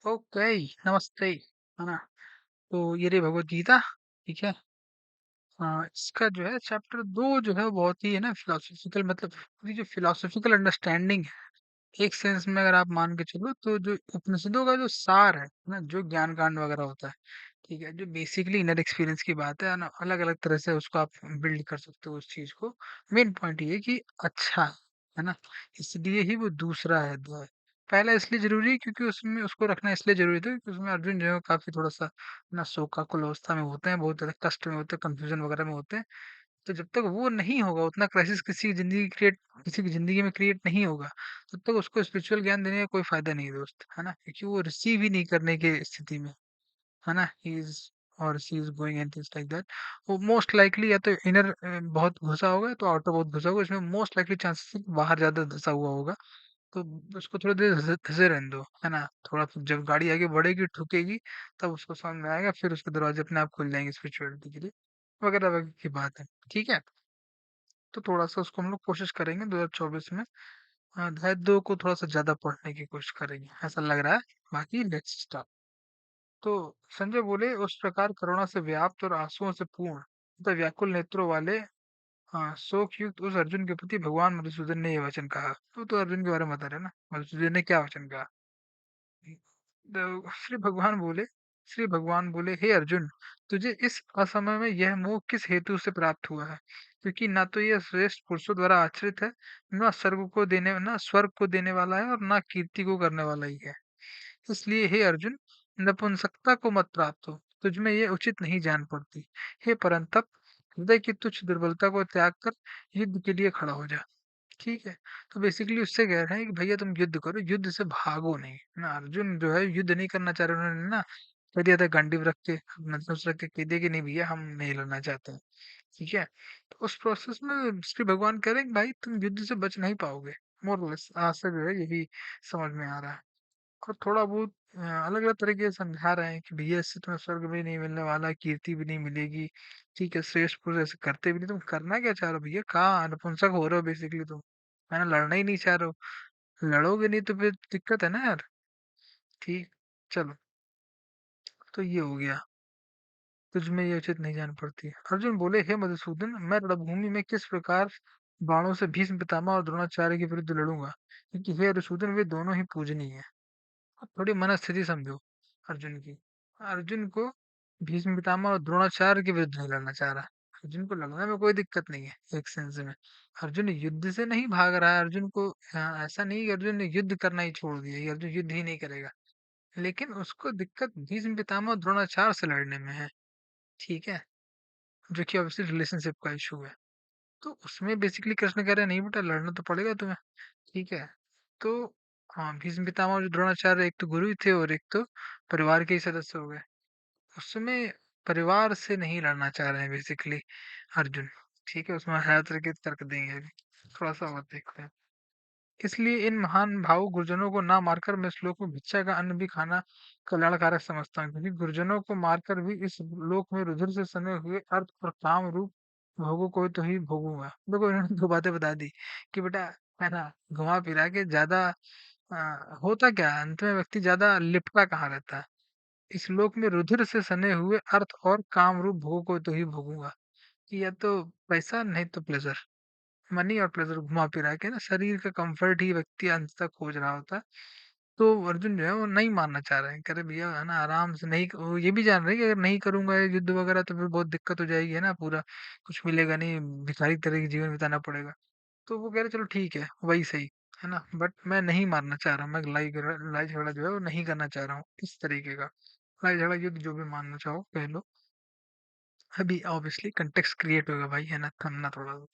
Okay, नमस्ते, है ना? तो ये रही भगवद गीता, ठीक है? इसका जो है चैप्टर 2 जो है वो बहुत ही है ना फिलॉसॉफिकल मतलब पूरी जो फिलॉसॉफिकल अंडरस्टैंडिंग है, एक सेंस में अगर आप मान के चलो तो जो उपनिषदों का जो सार है ना, जो ज्ञान कांड वगैरह होता है, ठीक है? जो बेसिकली इनर एक्सपीरियंस की बात है ना, अलग-अलग तरह से उसको आप बिल्ड कर सकते हो उस चीज़ को। मेन पॉइंट ये है कि अच्छा है ना? इसलिए ही वो दूसरा है। पहला इसलिए ज़रूरी है क्योंकि उसमें उसको रखना इसलिए ज़रूरी था क्योंकि उसमें अर्जुन जो है वो काफ़ी थोड़ा-सा ना शोकाकुल अवस्था में होते हैं, बहुत ज़्यादा कष्ट में होते हैं, कन्फ्यूज़न वगैरह में होते हैं। तो जब तक वो नहीं होगा, उतना क्राइसिस किसी की ज़िंदगी में क्रिएट नहीं होगा, तब तक उसको स्पिरिचुअल ज्ञान देने का कोई फ़ायदा नहीं है दोस्त, है ना? क्योंकि वो रिसीव ही नहीं करने की स्थिति में, है ना? ही इज़ और she is going and things like that. वो मोस्ट लाइकली या तो इनर बहुत घुसा होगा या तो आउटर बहुत घुसा होगा। इसमें मोस्ट लाइकली चांसेस है कि बाहर ज़्यादा धँसा हुआ होगा। तो उसको थोड़ी देर धँसे रहने दो, है ना? थोड़ा फिर जब गाड़ी आगे बढ़ेगी, ठुकेगी, तब उसको समझ में आएगा, फिर उसके दरवाज़े अपने आप खुल जाएँगे स्पिरिचुअलिटी के लिए, वगैरह-वगैरह की बात है। ठीक है? तो थोड़ा-सा उसको हम लोग कोशिश करेंगे 2024 में अध्याय 2 को थोड़ा-सा ज़्यादा पढ़ने की कोशिश करेंगे, ऐसा लग रहा है। बाकी लेट्स स्टार्ट। तो संजय बोले, "उस प्रकार करुणा से व्याप्त और आँसुओं से पूर्ण तथा व्याकुल नेत्रों वाले शोकयुक्त उस अर्जुन के प्रति भगवान मधुसूदन ने ये वचन कहा।" तो अर्जुन के बारे में बता रहे हैं ना, मधुसूदन ने क्या वचन कहा? श्री भगवान बोले, हे अर्जुन, तुझे इस असमय में यह मोह किस हेतु से प्राप्त हुआ है? क्योंकि ना तो यह श्रेष्ठ पुरुषों द्वारा आश्रित है, न स्वर्ग को देने वाला है और ना कीर्ति को करने वाला ही है। इसलिए हे अर्जुन, नपुंसकता को मत प्राप्त हो, तुझ में ये उचित नहीं जान पड़ती। हे परंतप, हृदय की तुच्छ दुर्बलता को त्याग कर युद्ध के लिए खड़ा हो जा। ठीक है। तो बेसिकली उससे कह रहे हैं कि भैया तुम युद्ध करो, युद्ध से भागो नहीं। है ना? अर्जुन जो है युद्ध नहीं करना चाह रहे, उन्होंने ना कह दिया था गांडीव रख के, धनुष रख के कह दिया कि नहीं भैया हम नहीं लड़ना चाहते हैं। ठीक है। तो उस प्रोसेस में श्री भगवान कह रहे हैं कि भाई तुम युद्ध से बच नहीं पाओगे। मोरलेस आज से जो है यही समझ में आ रहा है। और थोड़ा बहुत अलग अलग तरीके से समझा रहे हैं कि भैया इससे तुम्हें स्वर्ग भी नहीं मिलने वाला, कीर्ति भी नहीं मिलेगी। ठीक है, श्रेष्ठ पुरुष ऐसे करते भी नहीं, तुम करना क्या चाह रहे हो भैया? कहाँ नपुंसक हो रहे हो बेसिकली तुम, है ना? लड़ना ही नहीं चाह रहे हो, लड़ोगे नहीं तो फिर दिक्कत है ना यार। ठीक, चलो, तो ये हो गया, तुझ में ये उचित नहीं जान पड़ती। अर्जुन बोले, हे मधुसूदन, मैं रणभूमि में किस प्रकार बाणों से भीष्म पितामह और द्रोणाचार्य के विरुद्ध लड़ूंगा, क्योंकि हे मधुसूदन वे दोनों ही पूजनीय है। अब थोड़ी मनस्थिति समझो अर्जुन की। अर्जुन को भीष्म पितामह और द्रोणाचार्य के विरुद्ध नहीं लड़ना चाह रहा। अर्जुन को लड़ने में कोई दिक्कत नहीं है एक सेंस में। अर्जुन युद्ध से नहीं भाग रहा है। अर्जुन को ऐसा नहीं कि अर्जुन ने युद्ध करना ही छोड़ दिया, ये अर्जुन युद्ध ही नहीं करेगा। लेकिन उसको दिक्कत भीष्म पितामह और द्रोणाचार्य से लड़ने में है। ठीक है, जो कि ऑब्वियसली रिलेशनशिप का इशू है। तो उसमें बेसिकली कृष्ण कह रहे हैं नहीं बेटा लड़ना तो पड़ेगा तुम्हें। ठीक है। तो हाँ, भीष्म पितामह और द्रोणाचार्य एक तो गुरु ही थे और एक तो परिवार के ही सदस्य हो गए। उसमें परिवार से नहीं लड़ना चाह रहे हैं बेसिकली अर्जुन। ठीक है, उसमें हर तरह के तर्क देंगे अभी। थोड़ा सा और देखते हैं। इसलिए इन महान भावुक गुरुजनों को ना मारकर मैं श्लोक में भिक्षा का अन्न भी खाना कल्याणकारक समझता हूँ, क्योंकि गुरुजनों को मारकर भी इस लोक में रुधिर से सने हुए अर्थ और काम रूप भोगों को तो ही भोगूंगा। देखो इन्होंने दो बातें बता दी कि बेटा, है ना, घुमा फिरा के ज्यादा होता क्या है, अंत में व्यक्ति ज्यादा लिपटा कहाँ रहता है। इस लोक में रुधिर से सने हुए अर्थ और काम रूप भोगों को तो ही भोगूंगा, कि या तो पैसा नहीं तो प्लेजर, मनी और प्लेजर घुमा फिरा के ना शरीर का कंफर्ट ही व्यक्ति अंत तक खोज रहा होता है। तो अर्जुन जो है वो नहीं मानना चाह रहे हैं, कह रहे भैया है ना आराम से नहीं, वो ये भी जान रहे हैं कि अगर नहीं करूंगा ये युद्ध वगैरह तो फिर बहुत दिक्कत हो जाएगी, है ना, पूरा कुछ मिलेगा नहीं, भिखारी तरह की जीवन बिताना पड़ेगा। तो वो कह रहे चलो ठीक है वही सही, है ना, बट मैं नहीं मारना चाह रहा, मैं लड़ाई झगड़ा जो है वो नहीं करना चाह रहा हूँ इस तरीके का। लड़ाई झगड़ा युद्ध जो भी मानना चाहो कह लो। अभी ऑब्वियसली कंटेक्स्ट क्रिएट होगा भाई, है ना, थमना थोड़ा सा।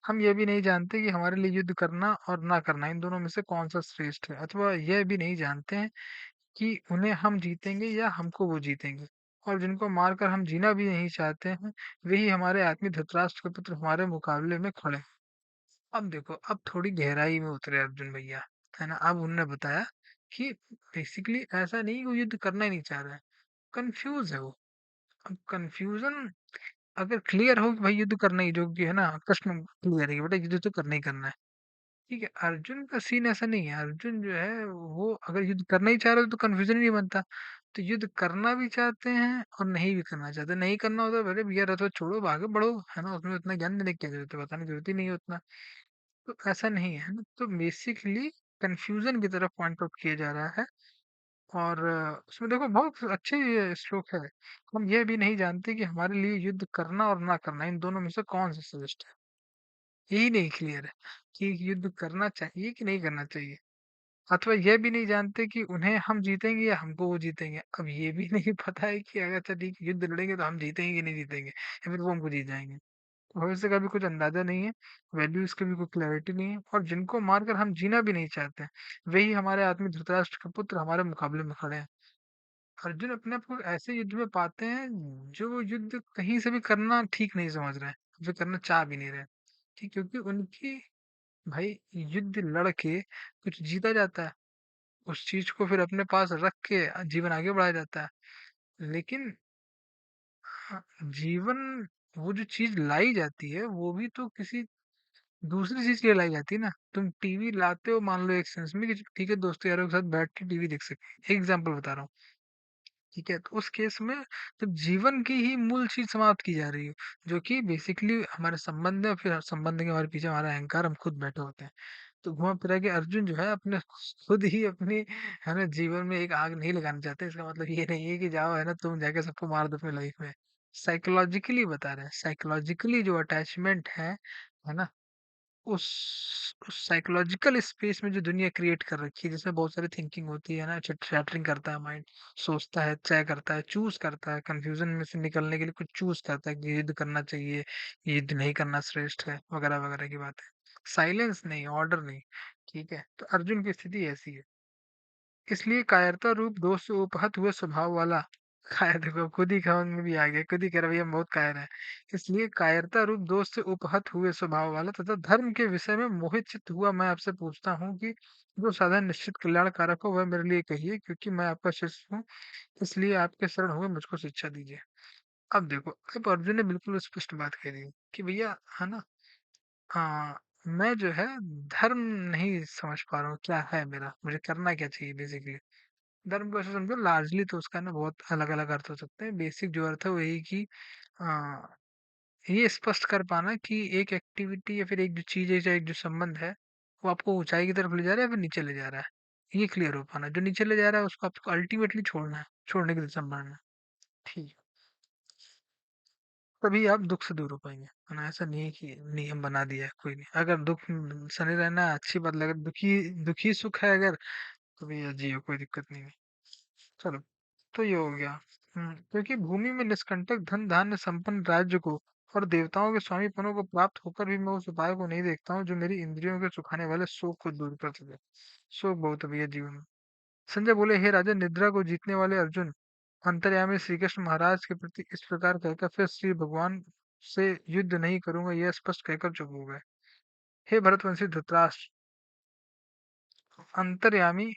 हम ये भी नहीं जानते कि हमारे लिए युद्ध करना और ना करना इन दोनों में से कौन सा श्रेष्ठ है, अथवा यह भी नहीं जानते हैं कि उन्हें हम जीतेंगे या हमको वो जीतेंगे। और जिनको मारकर हम जीना भी नहीं चाहते हैं, वही हमारे आत्मी धृतराष्ट्र के पुत्र हमारे मुकाबले में खड़े हैं। अब देखो, अब थोड़ी गहराई में उतरे अर्जुन भैया, है ना। अब उन्होंने बताया कि बेसिकली ऐसा नहीं कि वो युद्ध करना ही नहीं चाह रहा है, कंफ्यूज है वो। अब कंफ्यूजन अगर क्लियर हो कि भाई युद्ध करना ही, जो कि है ना, प्रश्न क्लियर है कि बेटा युद्ध तो करना ही करना है, ठीक है, अर्जुन का सीन ऐसा नहीं है। अर्जुन जो है वो अगर युद्ध करना ही चाह रहे हो तो कन्फ्यूजन ही नहीं बनता। तो युद्ध करना भी चाहते हैं और नहीं भी करना चाहते। नहीं करना होता है, अरे भैया रथ वथ छोड़ो भागो बढ़ो, है ना? उसमें उतना ज्ञान देने की क्या जरूरत है, बताने की जरूरत ही नहीं है उतना। तो ऐसा नहीं है ना, तो बेसिकली कंफ्यूजन की तरफ पॉइंट आउट किया जा रहा है। और उसमें देखो बहुत अच्छे ये श्लोक है। हम ये भी नहीं जानते कि हमारे लिए युद्ध करना और ना करना इन दोनों में से कौन सा श्रेष्ठ है। यही नहीं क्लियर है कि युद्ध करना चाहिए कि नहीं करना चाहिए। अथवा यह भी नहीं जानते कि उन्हें हम जीतेंगे या हमको वो जीतेंगे। अब ये भी नहीं पता है कि अगर अच्छा ठीक है, युद्ध लड़ेंगे तो हम जीतेंगे कि नहीं जीतेंगे या फिर वो हमको जीत जाएंगे। तो भविष्य का भी कुछ अंदाजा नहीं है, वैल्यूज की भी कोई क्लैरिटी नहीं है, और जिनको मारकर हम जीना भी नहीं चाहते हैं, वही हमारे आत्मी धृतराष्ट्र के पुत्र हमारे मुकाबले में खड़े हैं। अर्जुन अपने आप को ऐसे युद्ध में पाते हैं जो वो युद्ध कहीं से भी करना ठीक नहीं समझ रहे हैं, जो करना चाह भी नहीं रहे। ठीक, क्योंकि उनकी भाई युद्ध लड़ के कुछ जीता जाता है, उस चीज को फिर अपने पास रख के जीवन आगे बढ़ाया जाता है। लेकिन जीवन, वो जो चीज लाई जाती है वो भी तो किसी दूसरी चीज के लिए लाई जाती है ना। तुम टीवी लाते हो मान लो एक सेंस में कि ठीक है दोस्तों यारों के साथ बैठ के टीवी देख सके, एग्जाम्पल बता रहा हूँ। ठीक है, तो उस केस में जब जीवन की ही मूल चीज समाप्त की जा रही है, जो कि बेसिकली हमारे संबंध है, फिर संबंध के हमारे पीछे हमारा अहंकार, हम खुद बैठे होते हैं। तो घुमा फिरा के अर्जुन जो है अपने खुद ही अपनी, है ना, जीवन में एक आग नहीं लगाना चाहते। इसका मतलब ये नहीं है कि जाओ, है ना, तुम जाके सबको मार दो अपनी लाइफ में। साइकोलॉजिकली बता रहे हैं, साइकोलॉजिकली जो अटैचमेंट है ना, उस उस साइकोलॉजिकल स्पेस में जो दुनिया क्रिएट कर रखी है, जिसमें बहुत सारी थिंकिंग होती है ना, चैटरिंग करता है माइंड, सोचता है, तय करता है, चूज करता है, कंफ्यूजन में से निकलने के लिए कुछ चूज करता है कि युद्ध करना चाहिए, युद्ध नहीं करना श्रेष्ठ है, वगैरह वगैरह की बात है। साइलेंस नहीं, ऑर्डर नहीं। ठीक है, तो अर्जुन की स्थिति ऐसी है। इसलिए कायरता रूप दोष से उपहत हुए स्वभाव वाला, कायर देखो खुद ही खमंग में भी आ गया, खुद ही कह रहा भैया हम बहुत कायर है। इसलिए कायरता रूप दोष से उपहत हुए स्वभाव वाला तथा धर्म के विषय में मोहित चित्त हुआ मैं आपसे पूछता हूँ कि जो साधन निश्चित कल्याण कारक हो वह मेरे लिए कहिए, क्योंकि मैं आपका शिष्य हूँ, इसलिए आपके शरण हुए मुझको शिक्षा दीजिए। अब देखो, अब अर्जुन ने बिल्कुल स्पष्ट बात कह दी कि भैया, है ना, हाँ, मैं जो है धर्म नहीं समझ पा रहा हूँ क्या है मेरा, मुझे करना क्या चाहिए बेसिकली। धर्म को ऐसे समझो, लार्जली तो उसका ना बहुत अलग अलग अर्थ हो सकते हैं। बेसिक जो अर्थ है वो यही कि आ, ये स्पष्ट कर पाना कि एक एक्टिविटी या फिर एक जो चीज है या एक जो संबंध है, वो आपको ऊंचाई की तरफ ले जा रहा है या फिर नीचे ले जा रहा है, ये क्लियर हो पाना। जो नीचे ले जा रहा है उसको आपको अल्टीमेटली छोड़ना है, छोड़ने की दिशा में बढ़ना है। ठीक है, तभी आप दुख से दूर हो पाएंगे, है ना? ऐसा नहीं है कि नियम बना दिया है कोई नहीं, अगर दुख से नहीं रहना है, अच्छी बात लगे, दुखी दुखी सुख है अगर, तो भैया जियो, कोई दिक्कत नहीं है। चलो, तो ये हो गया। क्योंकि भूमि में निष्कंटक धन धान्य संपन्न राज्य को और देवताओं के स्वामीपनों को प्राप्त होकर भी मैं उस उपाय को नहीं देखता हूँ जो मेरी इंद्रियों के सुखाने वाले शोक को दूर कर सके। शोक बहुत है भैया जीवन में। संजय बोले, हे राजा, निद्रा को जीतने वाले अर्जुन अंतर्यामी श्री कृष्ण महाराज के प्रति इस प्रकार कहकर फिर श्री भगवान से युद्ध नहीं करूंगा यह स्पष्ट कहकर चुप हो गए। हे भरतवंशी धृतराष्ट्र, अंतर्यामी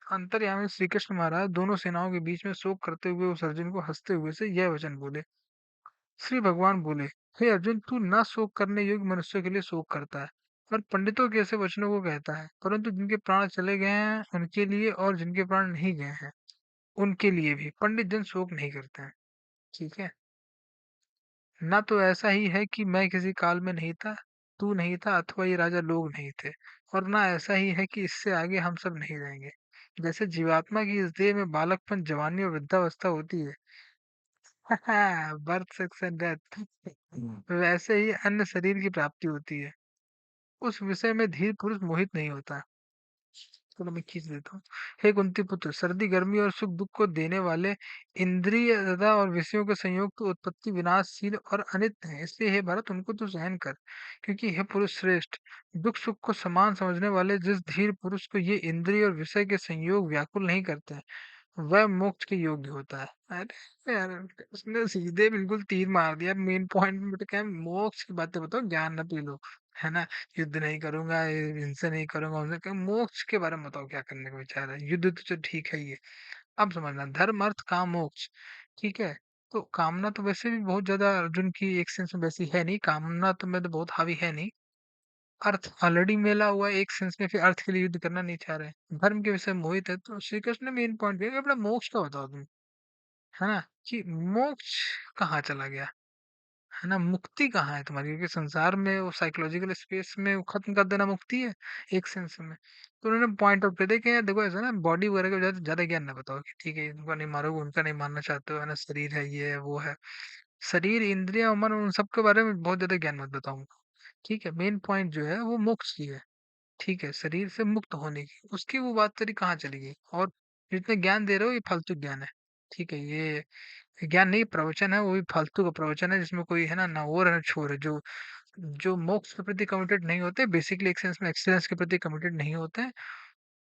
अंतर्यामी श्री कृष्ण महाराज दोनों सेनाओं के बीच में शोक करते हुए उस अर्जुन को हंसते हुए से यह वचन बोले। श्री भगवान बोले, हे अर्जुन, तू न शोक करने योग्य मनुष्य के लिए शोक करता है और पंडितों के ऐसे वचनों को कहता है, परंतु जिनके प्राण चले गए हैं उनके लिए और जिनके प्राण नहीं गए हैं उनके लिए भी पंडित जन शोक नहीं करते हैं। ठीक है, ना तो ऐसा ही है कि मैं किसी काल में नहीं था, तू नहीं था, अथवा ये राजा लोग नहीं थे, और ना ऐसा ही है कि इससे आगे हम सब नहीं रहेंगे। जैसे जीवात्मा की इस देह में बालकपन, जवानी और वृद्धावस्था होती है, बर्थ, सेक्स एंड डेथ, वैसे ही अन्य शरीर की प्राप्ति होती है। उस विषय में धीर पुरुष मोहित नहीं होता। चलो मैं खींच देता हूँ। हे कुंती पुत्र, सर्दी गर्मी और सुख दुख को देने वाले इंद्रिय तथा और विषयों के संयोग तो उत्पत्ति विनाशशील और अनित्य है, इसलिए हे भरत उनको तो सहन कर। क्योंकि हे पुरुष श्रेष्ठ, दुख सुख को समान समझने वाले जिस धीर पुरुष को ये इंद्रिय और विषय के संयोग व्याकुल नहीं करते हैं, वह मोक्ष के योग्य होता है। अरे यार, उसने सीधे बिल्कुल तीर मार दिया मेन पॉइंट में। तो क्या है, मोक्ष की बातें बताओ, ज्ञान न पी लो, है ना? युद्ध नहीं करूंगा, इनसे नहीं करूंगा, उनसे मोक्ष के बारे में बताओ क्या करने का विचार है। युद्ध तो चलो ठीक है ये, अब समझना, धर्म अर्थ काम मोक्ष। ठीक है, तो कामना तो वैसे भी बहुत ज्यादा अर्जुन की एक सेंस में वैसी है नहीं, कामना तो में तो बहुत हावी है नहीं। अर्थ ऑलरेडी मिला हुआ है एक सेंस में, फिर अर्थ के लिए युद्ध करना नहीं चाह रहे हैं। धर्म के विषय में मोहित है, तो श्री कृष्ण ने मेन पॉइंट दिया कि अपना मोक्ष का बताओ तुम, है ना? कि मोक्ष कहाँ चला गया? है ना? मुक्ति कहाँ है तुम्हारी? क्योंकि संसार में वो साइकोलॉजिकल स्पेस में वो खत्म कर देना मुक्ति है, एक सेंस में। तो उन्होंने पॉइंट आउट किया था कि यार देखो ऐसा ना बॉडी वगैरह के ज़्यादा ज़्यादा ज्ञान ना बताओ कि ठीक है इनका नहीं मारोगे, उनका नहीं मानना चाहते हो, है ना? शरीर है, ये है, वो है। शरीर, इंद्रियाँ, मन उन सब के बारे में बहुत ज़्यादा ज्ञान मत बताओ उनको, ठीक है? मेन पॉइंट जो है वो मोक्ष की है, ठीक है? शरीर से मुक्त होने की। उसकी वो बात तेरी कहाँ चली गई? और जितने ज्ञान दे रहे हो ये फालतू ज्ञान है, ठीक है? ये ज्ञान नहीं प्रवचन है, वो भी फालतू का प्रवचन है जिसमें कोई है ना ओर है ना छोर है। जो जो मोक्ष के प्रति कमिटेड नहीं होते, बेसिकली एक सेंस में एक्सीलेंस के प्रति कमिटेड नहीं होते हैं,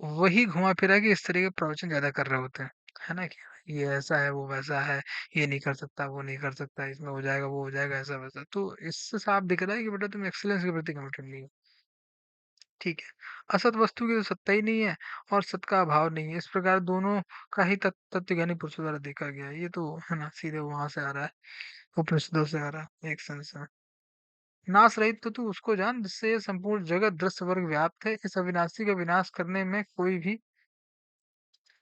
वही घुमा फिरा के इस तरह के प्रवचन ज्यादा कर रहे होते हैं, है ना? कि ये ऐसा है, वो वैसा है, ये नहीं कर सकता, वो नहीं कर सकता, इसमें हो जाएगा, वो हो जाएगा, ऐसा वैसा। तो इससे साफ दिख रहा है कि बेटा तुम एक्सीलेंस के प्रति कमिटेड नहीं हो, ठीक है? असत वस्तु की तो सत्ता ही नहीं है और सत का अभाव नहीं है। इस प्रकार दोनों का ही तत्वज्ञानी पुरुषों द्वारा देखा गया है। ये तो है ना सीधे वहां से आ रहा है, उपनिषदों से आ रहा है एक सेंस में। नाश रहित तो तू उसको जान जिससे ये संपूर्ण जगत दृश्य वर्ग व्याप्त है। इस अविनाशी का विनाश करने में कोई भी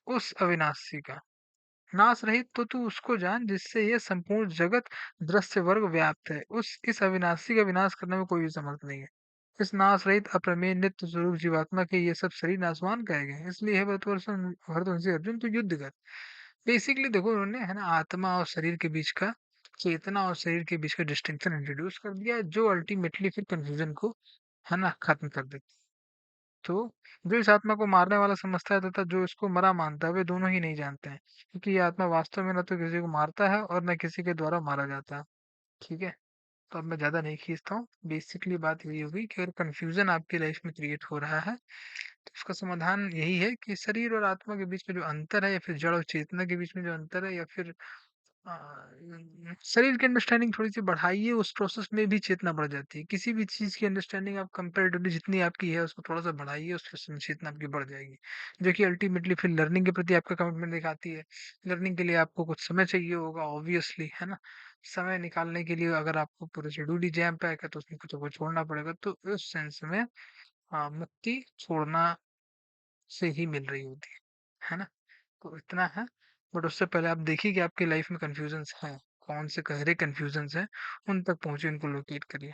उस अविनाशी का नाश रहित तो तू उसको जान जिससे ये संपूर्ण जगत दृश्य वर्ग व्याप्त है। उस इस अविनाशी का विनाश करने में कोई भी समर्थ नहीं है। इस नाश रहित अप्रमेय नित्य स्वरूप जीवात्मा के ये सब शरीर नाशवान कहे गए हैं। इसलिए है भरतवंशी अर्जुन तू युद्ध कर। बेसिकली देखो उन्होंने है ना आत्मा और शरीर के बीच का, चेतना और शरीर के बीच का डिस्टिंक्शन इंट्रोड्यूस कर दिया जो अल्टीमेटली फिर कंफ्यूजन को है ना खत्म कर देता है। तो जो इस आत्मा को मारने वाला समझता है तथा जो इसको मरा मानता है वे दोनों ही नहीं जानते हैं, क्योंकि ये आत्मा वास्तव में न तो किसी को मारता है और न किसी के द्वारा मारा जाता है, ठीक है? तो अब मैं ज्यादा नहीं खींचता हूँ। बेसिकली बात यही होगी कि अगर कंफ्यूजन आपकी लाइफ में क्रिएट हो रहा है तो उसका समाधान यही है कि शरीर और आत्मा के बीच में जो अंतर है, या फिर जड़ और चेतना के बीच में जो अंतर है, या फिर शरीर की अंडरस्टैंडिंग थोड़ी-सी बढ़ाइए, उस प्रोसेस में भी चेतना बढ़ जाती है। किसी भी चीज़ की अंडरस्टैंडिंग आप कंपैरेटिवली जितनी आपकी है, उसको थोड़ा-सा बढ़ाइए, उससे चेतना आपकी बढ़ जाएगी। जो कि अल्टीमेटली फिर लर्निंग के प्रति आपका कमिटमेंट दिखाती है। लर्निंग के लिए आपको कुछ समय चाहिए होगा ऑब्वियसली, है ना? समय निकालने के लिए अगर आपको पूरा शेड्यूल ही जैम पैक है, तो उसमें कुछ ना कुछ छोड़ना पड़ेगा। तो उस सेंस में मुक्ति छोड़ना से ही मिल रही होती है ना? तो इतना है, बट उससे पहले आप देखिए कि आपकी लाइफ में कन्फ्यूजन्स हैं, कौन से गहरे कन्फ्यूजन्स हैं, उन तक पहुँचे, उनको लोकेट करिए।